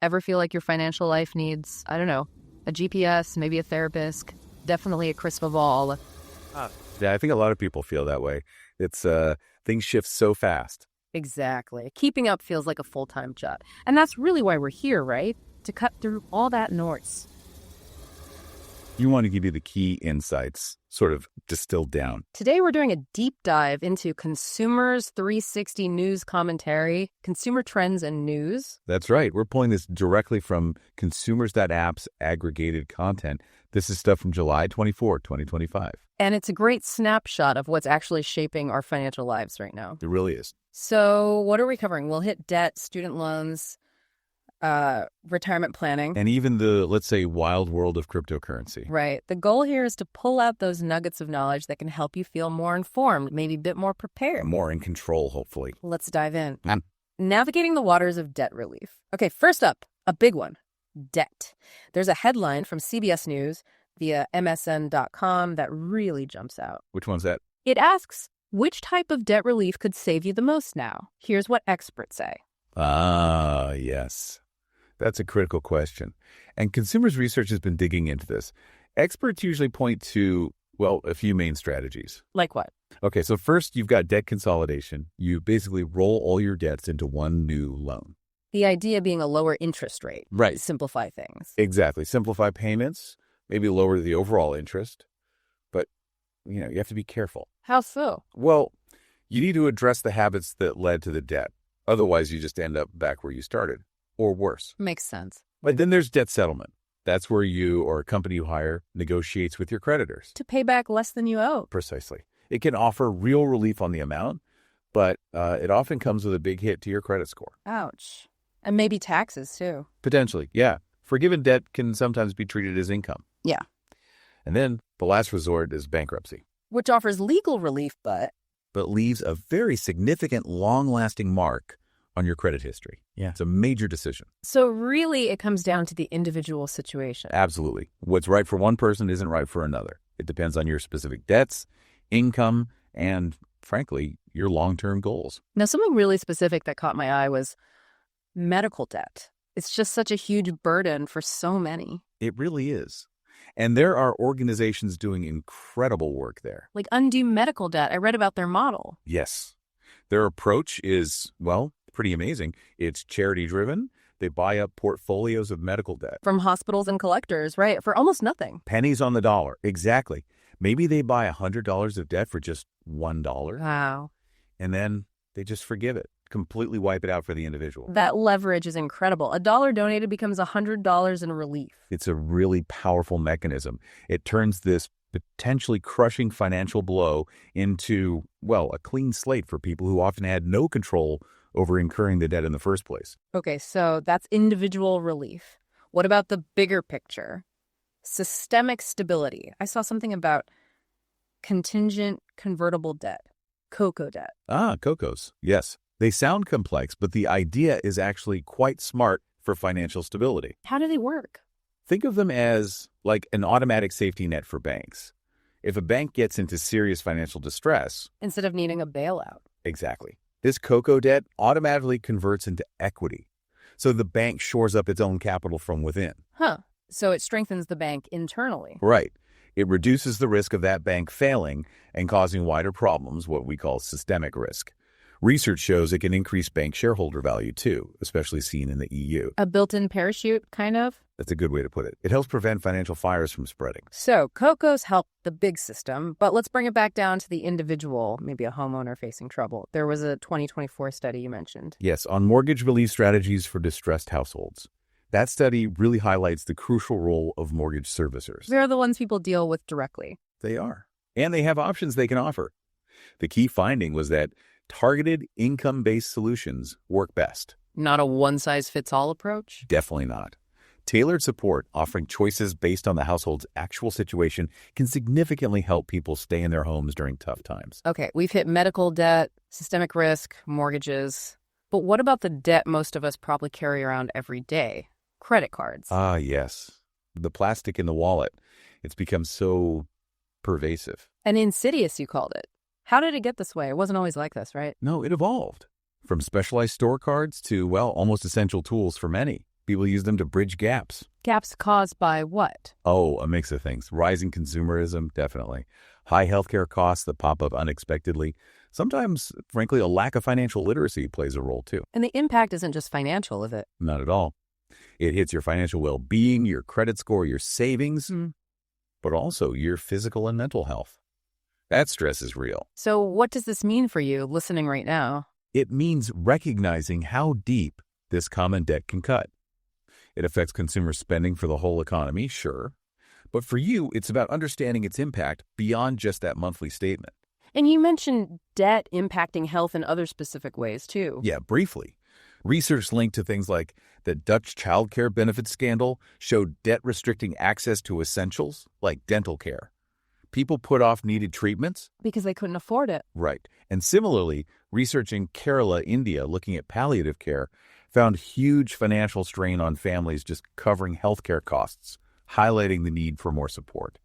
Ever feel like your financial life needs, I don't know, a GPS, maybe a therapist, definitely a crystal ball? Yeah, I think a lot of people feel that way. It's things shift so fast. Exactly. Keeping up feels like a full-time job. And that's really why we're here, right? To cut through all that noise. You want to give you the key insights, sort of distilled down. Today, we're doing a deep dive into Consumers 360 news commentary, consumer trends and news. That's right. We're pulling this directly from Consumers.App's aggregated content. This is stuff from July 24, 2025. And it's a great snapshot of what's actually shaping our financial lives right now. It really is. So what are we covering? We'll hit debt, student loans, retirement planning. And even the, let's say, wild world of cryptocurrency. Right. The goal here is to pull out those nuggets of knowledge that can help you feel more informed, maybe a bit more prepared. More in control, hopefully. Let's dive in. Navigating the waters of debt relief. Okay, first up, a big one, debt. There's a headline from CBS News via MSN.com that really jumps out. Which one's that? It asks, which type of debt relief could save you the most now? Here's what experts say. Ah, yes. That's a critical question. And consumers research has been digging into this. Experts usually point to, well, a few main strategies. Like what? Okay, so first you've got debt consolidation. You basically roll all your debts into one new loan. The idea being a lower interest rate. Right. Simplify things. Exactly. Simplify payments, maybe lower the overall interest. But, you have to be careful. How so? Well, you need to address the habits that led to the debt. Otherwise, you just end up back where you started, or worse. Makes sense. But then there's debt settlement. That's where you or a company you hire negotiates with your creditors. To pay back less than you owe. Precisely. It can offer real relief on the amount, but it often comes with a big hit to your credit score. Ouch. And maybe taxes, too. Potentially, yeah. Forgiven debt can sometimes be treated as income. Yeah. And then the last resort is bankruptcy. Which offers legal relief, but leaves a very significant, long-lasting mark on your credit history. Yeah. It's a major decision. So really, it comes down to the individual situation. Absolutely. What's right for one person isn't right for another. It depends on your specific debts, income, and, frankly, your long-term goals. Now, something really specific that caught my eye was medical debt. It's just such a huge burden for so many. It really is. And there are organizations doing incredible work there. Like Undue Medical Debt. I read about their model. Yes. Their approach is, well, pretty amazing. It's charity-driven. They buy up portfolios of medical debt. From hospitals and collectors, right? For almost nothing. Pennies on the dollar. Exactly. Maybe they buy $100 of debt for just $1. Wow. And then they just forgive it. Completely wipe it out for the individual. That leverage is incredible. $1 donated becomes $100 in relief. It's a really powerful mechanism. It turns this potentially crushing financial blow into, well, a clean slate for people who often had no control over incurring the debt in the first place. Okay, so that's individual relief. What about the bigger picture? Systemic stability. I saw something about contingent convertible debt, COCO debt. Ah, COCOs. Yes. They sound complex, but the idea is actually quite smart for financial stability. How do they work? Think of them as like an automatic safety net for banks. If a bank gets into serious financial distress... Instead of needing a bailout. Exactly. This COCO debt automatically converts into equity. So the bank shores up its own capital from within. Huh. So it strengthens the bank internally. Right. It reduces the risk of that bank failing and causing wider problems, what we call systemic risk. Research shows it can increase bank shareholder value, too, especially seen in the EU. A built-in parachute, kind of? That's a good way to put it. It helps prevent financial fires from spreading. So, COCOs help the big system, but let's bring it back down to the individual, maybe a homeowner facing trouble. There was a 2024 study you mentioned. Yes, on mortgage relief strategies for distressed households. That study really highlights the crucial role of mortgage servicers. They're the ones people deal with directly. They are. And they have options they can offer. The key finding was that targeted income-based solutions work best. Not a one-size-fits-all approach? Definitely not. Tailored support, offering choices based on the household's actual situation, can significantly help people stay in their homes during tough times. Okay, we've hit medical debt, systemic risk, mortgages. But what about the debt most of us probably carry around every day? Credit cards. Ah, yes. The plastic in the wallet. It's become so pervasive. And insidious, you called it. How did it get this way? It wasn't always like this, right? No, it evolved. From specialized store cards to, well, almost essential tools for many. People use them to bridge gaps. Gaps caused by what? Oh, a mix of things. Rising consumerism, definitely. High healthcare costs that pop up unexpectedly. Sometimes, frankly, a lack of financial literacy plays a role too. And the impact isn't just financial, is it? Not at all. It hits your financial well-being, your credit score, your savings, but also your physical and mental health. That stress is real. So what does this mean for you listening right now? It means recognizing how deep this common debt can cut. It affects consumer spending for the whole economy, sure. But for you, it's about understanding its impact beyond just that monthly statement. And you mentioned debt impacting health in other specific ways, too. Yeah, briefly. Research linked to things like the Dutch child care benefits scandal showed debt restricting access to essentials like dental care. People put off needed treatments. Because they couldn't afford it. Right. And similarly, research in Kerala, India, looking at palliative care, found huge financial strain on families just covering healthcare costs, highlighting the need for more support.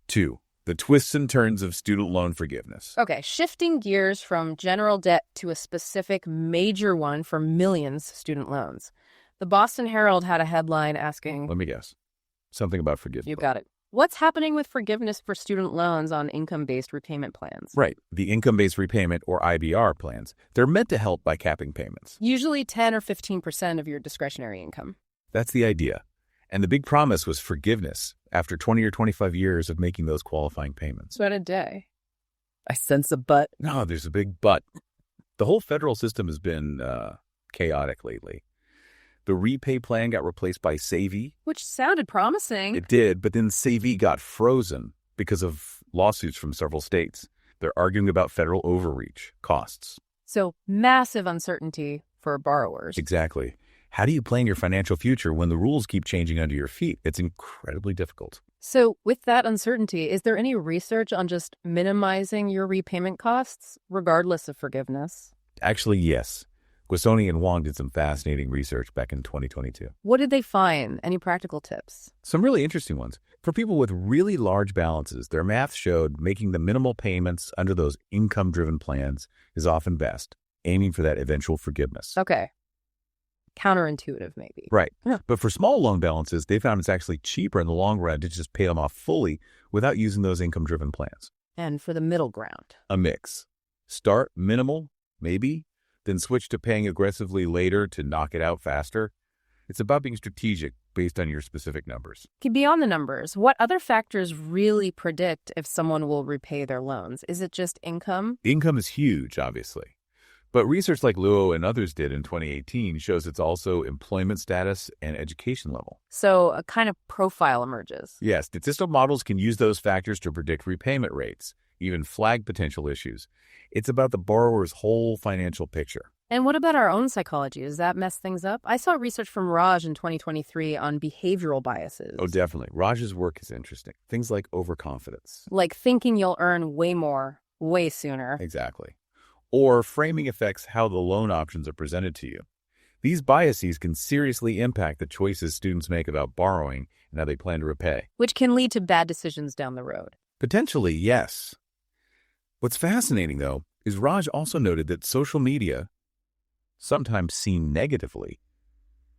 2. The twists and turns of student loan forgiveness. Okay, shifting gears from general debt to a specific major one for millions student loans. The Boston Herald had a headline asking... Let me guess. Something about forgiveness. You got it. What's happening with forgiveness for student loans on income-based repayment plans? Right. The income-based repayment, or IBR plans, they're meant to help by capping payments. Usually 10 or 15% of your discretionary income. That's the idea. And the big promise was forgiveness after 20 or 25 years of making those qualifying payments. What a day. I sense a but. No, there's a big but. The whole federal system has been chaotic lately. The repay plan got replaced by Savvy. Which sounded promising. It did, but then Savvy got frozen because of lawsuits from several states. They're arguing about federal overreach, costs. So massive uncertainty for borrowers. Exactly. How do you plan your financial future when the rules keep changing under your feet? It's incredibly difficult. So with that uncertainty, is there any research on just minimizing your repayment costs, regardless of forgiveness? Actually, yes. Guasoni and Wong did some fascinating research back in 2022. What did they find? Any practical tips? Some really interesting ones. For people with really large balances, their math showed making the minimal payments under those income-driven plans is often best, aiming for that eventual forgiveness. Okay. Counterintuitive, maybe. Right. Yeah. But for small loan balances, they found it's actually cheaper in the long run to just pay them off fully without using those income-driven plans. And for the middle ground? A mix. Start minimal, maybe, then switch to paying aggressively later to knock it out faster. It's about being strategic based on your specific numbers. Beyond the numbers, what other factors really predict if someone will repay their loans? Is it just income? Income is huge, obviously. But research like Luo and others did in 2018 shows it's also employment status and education level. So a kind of profile emerges. Yes, statistical models can use those factors to predict repayment rates, even flag potential issues. It's about the borrower's whole financial picture. And what about our own psychology? Does that mess things up? I saw research from Raj in 2023 on behavioral biases. Oh, definitely. Raj's work is interesting. Things like overconfidence. Like thinking you'll earn way more, way sooner. Exactly. Or framing affects how the loan options are presented to you. These biases can seriously impact the choices students make about borrowing and how they plan to repay. Which can lead to bad decisions down the road. Potentially, yes. What's fascinating, though, is Raj also noted that social media, sometimes seen negatively,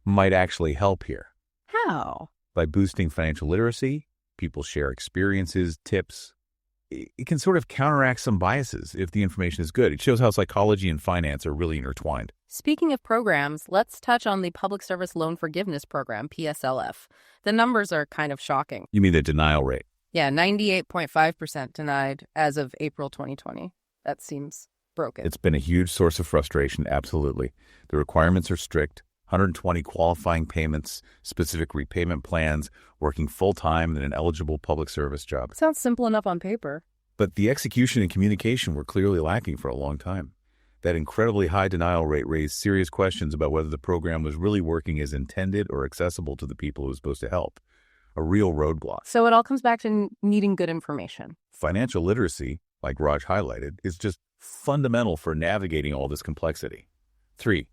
might actually help here. How? By boosting financial literacy, people share experiences, tips. It can sort of counteract some biases if the information is good. It shows how psychology and finance are really intertwined. Speaking of programs, let's touch on the Public Service Loan Forgiveness Program, PSLF. The numbers are kind of shocking. You mean the denial rate? Yeah, 98.5% denied as of April 2020. That seems broken. It's been a huge source of frustration, absolutely. The requirements are strict. 120 qualifying payments, specific repayment plans, working full-time in an eligible public service job. Sounds simple enough on paper. But the execution and communication were clearly lacking for a long time. That incredibly high denial rate raised serious questions about whether the program was really working as intended or accessible to the people it was supposed to help. A real roadblock. So it all comes back to needing good information. Financial literacy, like Raj highlighted, is just fundamental for navigating all this complexity. 3.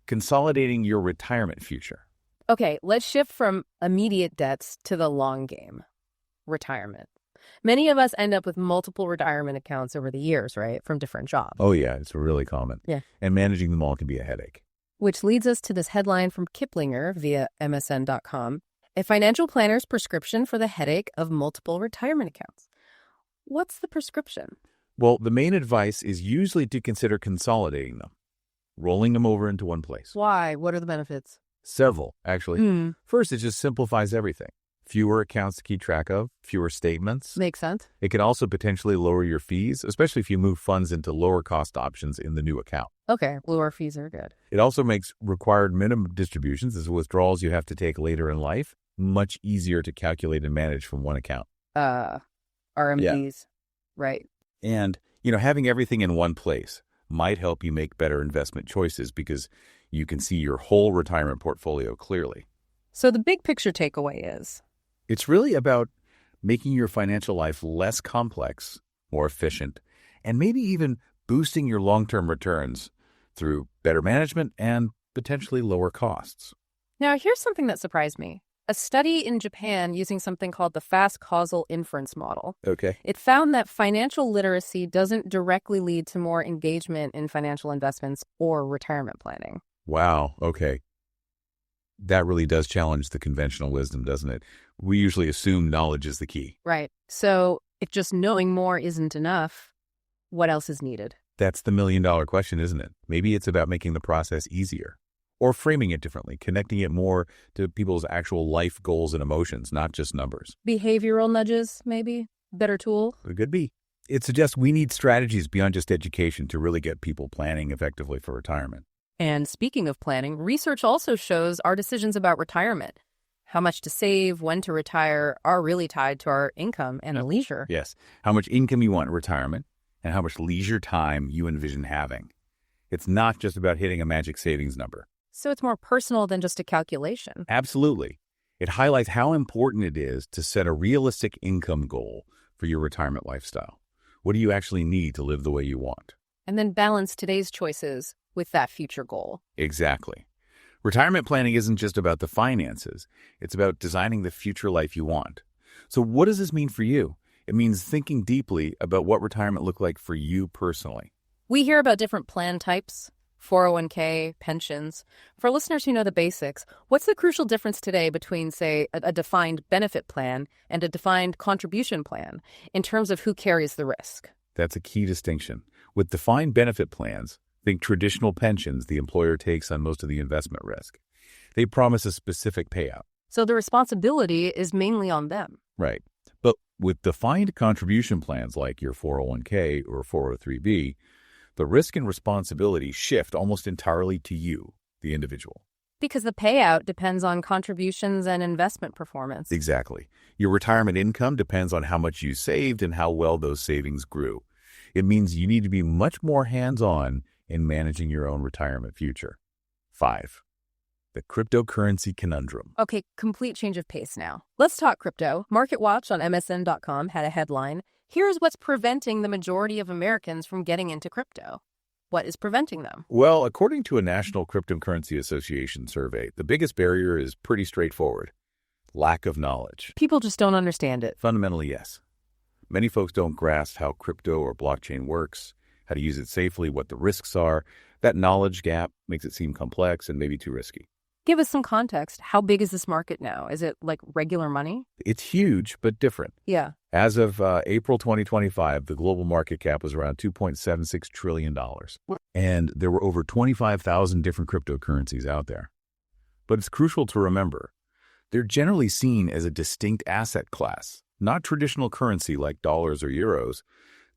Consolidating your retirement future. Okay, let's shift from immediate debts to the long game. Retirement. Many of us end up with multiple retirement accounts over the years, right? From different jobs. Oh, yeah, it's really common. Yeah. And managing them all can be a headache. Which leads us to this headline from Kiplinger via MSN.com, a financial planner's prescription for the headache of multiple retirement accounts. What's the prescription? Well, the main advice is usually to consider consolidating them, rolling them over into one place. Why? What are the benefits? Several, actually. First, it just simplifies everything. Fewer accounts to keep track of, fewer statements. Makes sense. It can also potentially lower your fees, especially if you move funds into lower cost options in the new account. Okay, lower fees are good. It also makes required minimum distributions as withdrawals you have to take later in life much easier to calculate and manage from one account. RMDs, right. And, having everything in one place might help you make better investment choices because you can see your whole retirement portfolio clearly. So the big picture takeaway is? It's really about making your financial life less complex, more efficient, and maybe even boosting your long-term returns through better management and potentially lower costs. Now, here's something that surprised me. A study in Japan using something called the fast causal inference model. Okay. It found that financial literacy doesn't directly lead to more engagement in financial investments or retirement planning. Wow. Okay. That really does challenge the conventional wisdom, doesn't it? We usually assume knowledge is the key. Right. So if just knowing more isn't enough, what else is needed? That's the million-dollar question, isn't it? Maybe it's about making the process easier or framing it differently, connecting it more to people's actual life goals and emotions, not just numbers. Behavioral nudges, maybe? Better tool? It could be. It suggests we need strategies beyond just education to really get people planning effectively for retirement. And speaking of planning, research also shows our decisions about retirement, how much to save, when to retire, are really tied to our income and leisure. Yes, how much income you want in retirement and how much leisure time you envision having. It's not just about hitting a magic savings number. So it's more personal than just a calculation. Absolutely. It highlights how important it is to set a realistic income goal for your retirement lifestyle. What do you actually need to live the way you want? And then balance today's choices with that future goal. Exactly. Retirement planning isn't just about the finances. It's about designing the future life you want. So what does this mean for you? It means thinking deeply about what retirement looked like for you personally. We hear about different plan types, 401k, pensions. For listeners who know the basics, what's the crucial difference today between, say, a defined benefit plan and a defined contribution plan in terms of who carries the risk? That's a key distinction. With defined benefit plans, think traditional pensions the employer takes on most of the investment risk. They promise a specific payout. So the responsibility is mainly on them. Right. But with defined contribution plans like your 401k or 403b, the risk and responsibility shift almost entirely to you, the individual. Because the payout depends on contributions and investment performance. Exactly. Your retirement income depends on how much you saved and how well those savings grew. It means you need to be much more hands-on in managing your own retirement future. 5. The cryptocurrency conundrum. Okay, complete change of pace now. Let's talk crypto. MarketWatch on MSN.com had a headline, "Here's what's preventing the majority of Americans from getting into crypto." What is preventing them? Well, according to a National Cryptocurrency Association survey, the biggest barrier is pretty straightforward. Lack of knowledge. People just don't understand it. Fundamentally, yes. Many folks don't grasp how crypto or blockchain works, how to use it safely, what the risks are. That knowledge gap makes it seem complex and maybe too risky. Give us some context. How big is this market now? Is it like regular money? It's huge, but different. Yeah. As of April 2025, the global market cap was around $2.76 trillion. And there were over 25,000 different cryptocurrencies out there. But it's crucial to remember, they're generally seen as a distinct asset class, not traditional currency like dollars or euros.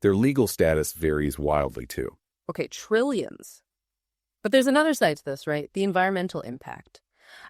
Their legal status varies wildly too. Okay, trillions. But there's another side to this, right? The environmental impact.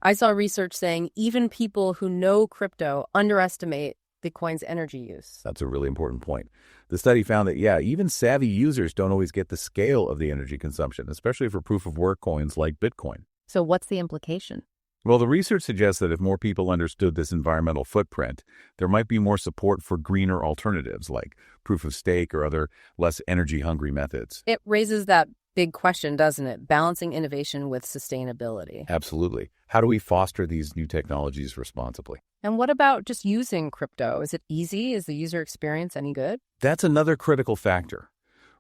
I saw research saying even people who know crypto underestimate Bitcoin's energy use. That's a really important point. The study found that, even savvy users don't always get the scale of the energy consumption, especially for proof-of-work coins like Bitcoin. So what's the implication? Well, the research suggests that if more people understood this environmental footprint, there might be more support for greener alternatives like proof of stake or other less energy-hungry methods. It raises that big question, doesn't it? Balancing innovation with sustainability. Absolutely. How do we foster these new technologies responsibly? And what about just using crypto? Is it easy? Is the user experience any good? That's another critical factor.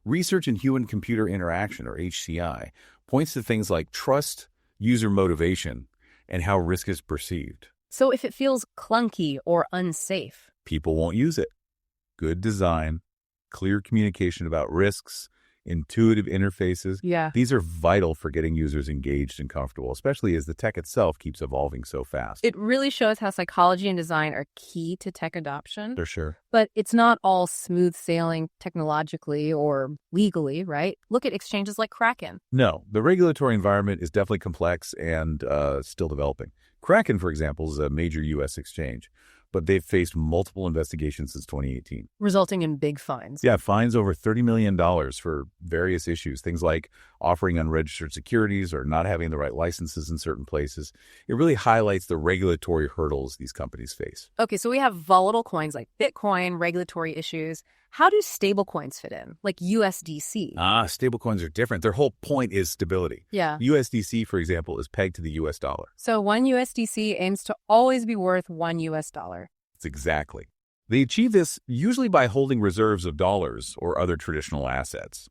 Research in human-computer interaction, or HCI, points to things like trust, user motivation, and how risk is perceived. So if it feels clunky or unsafe, People won't use it. Good design, clear communication about risks, intuitive interfaces. yeah, These are vital for getting users engaged and comfortable, especially as the tech itself keeps evolving so fast. it really shows how psychology and design are key to tech adoption. For sure. But it's not all smooth sailing technologically or legally, right? Look at exchanges like Kraken. No, the regulatory environment is definitely complex and still developing. Kraken, for example, is a major U.S. exchange, but they've faced multiple investigations since 2018. Resulting in big fines. Yeah, fines over $30 million for various issues, things like offering unregistered securities or not having the right licenses in certain places. It really highlights the regulatory hurdles these companies face. Okay, so we have volatile coins like Bitcoin, regulatory issues. How do stablecoins fit in, like USDC? Stablecoins are different. Their whole point is stability. Yeah. USDC, for example, is pegged to the US dollar. So one USDC aims to always be worth $1 US. It's exactly. They achieve this usually by holding reserves of dollars or other traditional assets.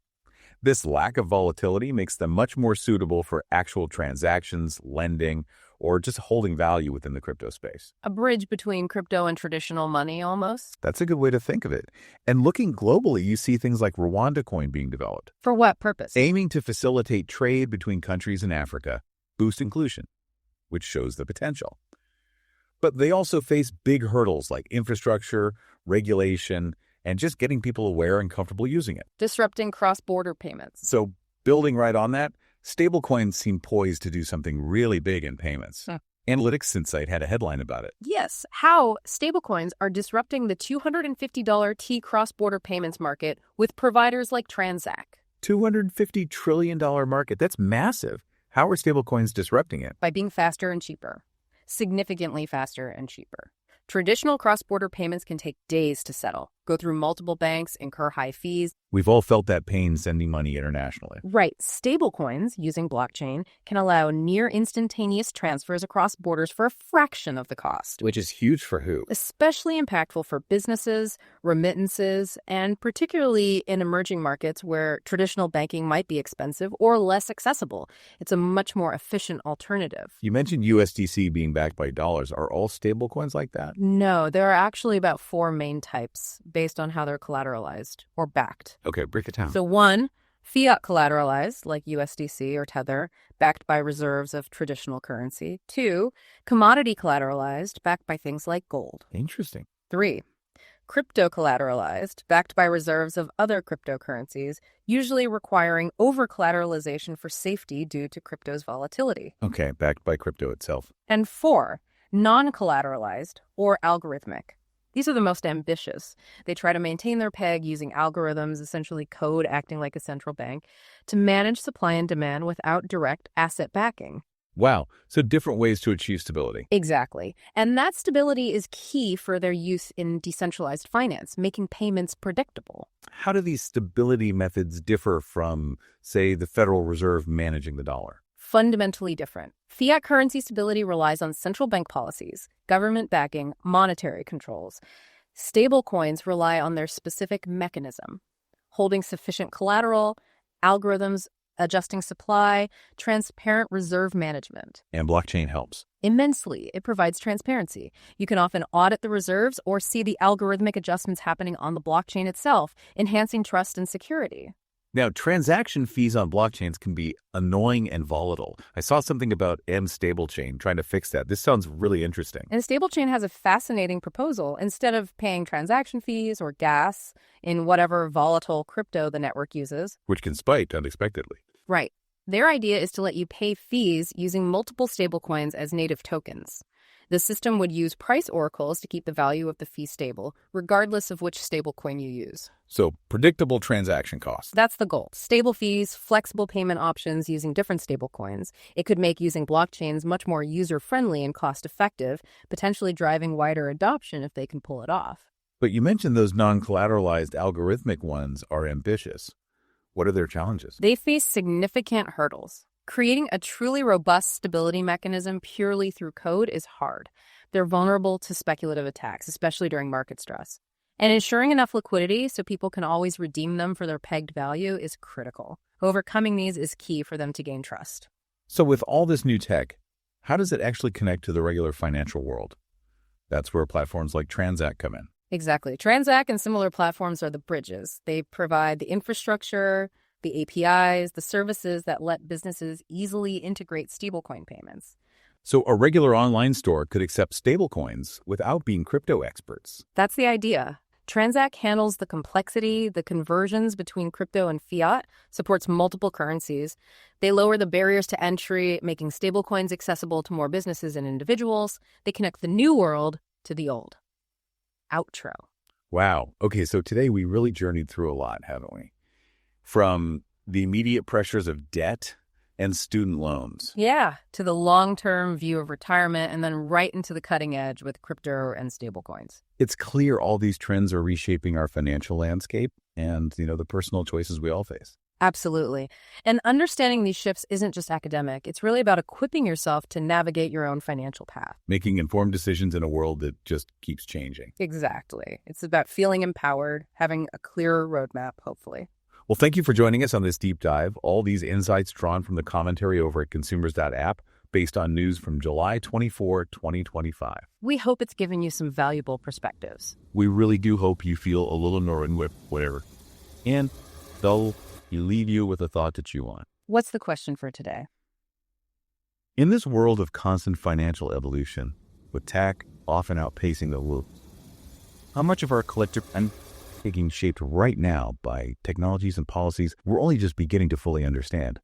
This lack of volatility makes them much more suitable for actual transactions, lending, or just holding value within the crypto space. A bridge between crypto and traditional money, almost. That's a good way to think of it. And looking globally, you see things like Rwanda coin being developed, For what purpose? aiming to facilitate trade between countries in Africa, boost inclusion, which shows the potential. But they also face big hurdles like infrastructure, regulation, and just getting people aware and comfortable using it. Disrupting cross-border payments. So building right on that, stablecoins seem poised to do something really big in payments. Analytics Insight had a headline about it. Yes, how stablecoins are disrupting the $250 T cross-border payments market with providers like Transak. $250 trillion market. That's massive. How are stablecoins disrupting it? By being faster and cheaper. Significantly faster and cheaper. Traditional cross-border payments can take days to settle, go through multiple banks, incur high fees. We've all felt that pain sending money internationally. Right. Stablecoins, using blockchain, can allow near instantaneous transfers across borders for a fraction of the cost. Which is huge for who? Especially impactful for businesses, remittances, and particularly in emerging markets where traditional banking might be expensive or less accessible. It's a much more efficient alternative. You mentioned USDC being backed by dollars. Are all stablecoins like that? No, there are actually about 4 main types based on how they're collateralized or backed. Okay, break it down. So 1, fiat collateralized, like USDC or Tether, backed by reserves of traditional currency. 2, commodity collateralized, backed by things like gold. Interesting. 3, crypto collateralized, backed by reserves of other cryptocurrencies, usually requiring over-collateralization for safety due to crypto's volatility. Okay, backed by crypto itself. And 4, non-collateralized or algorithmic. These are the most ambitious. They try to maintain their peg using algorithms, essentially code acting like a central bank, to manage supply and demand without direct asset backing. Wow, so different ways to achieve stability. Exactly. And that stability is key for their use in decentralized finance, making payments predictable. How do these stability methods differ from, say, the Federal Reserve managing the dollar? Fundamentally different. Fiat currency stability relies on central bank policies, government backing, monetary controls. Stablecoins rely on their specific mechanism, holding sufficient collateral, algorithms adjusting supply, transparent reserve management. And blockchain helps. Immensely, it provides transparency. You can often audit the reserves or see the algorithmic adjustments happening on the blockchain itself, enhancing trust and security. Now, transaction fees on blockchains can be annoying and volatile. I saw something about M-Stablechain trying to fix that. This sounds really interesting. And Stablechain has a fascinating proposal. Instead of paying transaction fees or gas in whatever volatile crypto the network uses. Which can spike unexpectedly. Right. Their idea is to let you pay fees using multiple stablecoins as native tokens. The system would use price oracles to keep the value of the fee stable, regardless of which stablecoin you use. So, predictable transaction costs. That's the goal. Stable fees, flexible payment options using different stablecoins. It could make using blockchains much more user-friendly and cost-effective, potentially driving wider adoption if they can pull it off. But you mentioned those non-collateralized algorithmic ones are ambitious. What are their challenges? They face significant hurdles. Creating a truly robust stability mechanism purely through code is hard. They're vulnerable to speculative attacks, especially during market stress. And ensuring enough liquidity so people can always redeem them for their pegged value is critical. Overcoming these is key for them to gain trust. So with all this new tech, how does it actually connect to the regular financial world? That's where platforms like Transak come in. Exactly. Transak and similar platforms are the bridges. They provide the infrastructure, the APIs, the services that let businesses easily integrate stablecoin payments. So a regular online store could accept stablecoins without being crypto experts. That's the idea. Transak handles the complexity, the conversions between crypto and fiat, supports multiple currencies. They lower the barriers to entry, making stablecoins accessible to more businesses and individuals. They connect the new world to the old. Outro. Wow. Okay, so today we really journeyed through a lot, haven't we? From the immediate pressures of debt and student loans. Yeah, to the long-term view of retirement, and then right into the cutting edge with crypto and stablecoins. It's clear all these trends are reshaping our financial landscape and, the personal choices we all face. Absolutely. And understanding these shifts isn't just academic. It's really about equipping yourself to navigate your own financial path. Making informed decisions in a world that just keeps changing. Exactly. It's about feeling empowered, having a clearer roadmap, hopefully. Well, thank you for joining us on this deep dive. All these insights drawn from the commentary over at Consumers.App based on news from July 24, 2025. We hope it's given you some valuable perspectives. We really do hope you feel a little annoyed with whatever. And they'll leave you with a thought to chew on. What's the question for today? In this world of constant financial evolution, with tech often outpacing the loop, how much of our collective and taking shape right now by technologies and policies we're only just beginning to fully understand?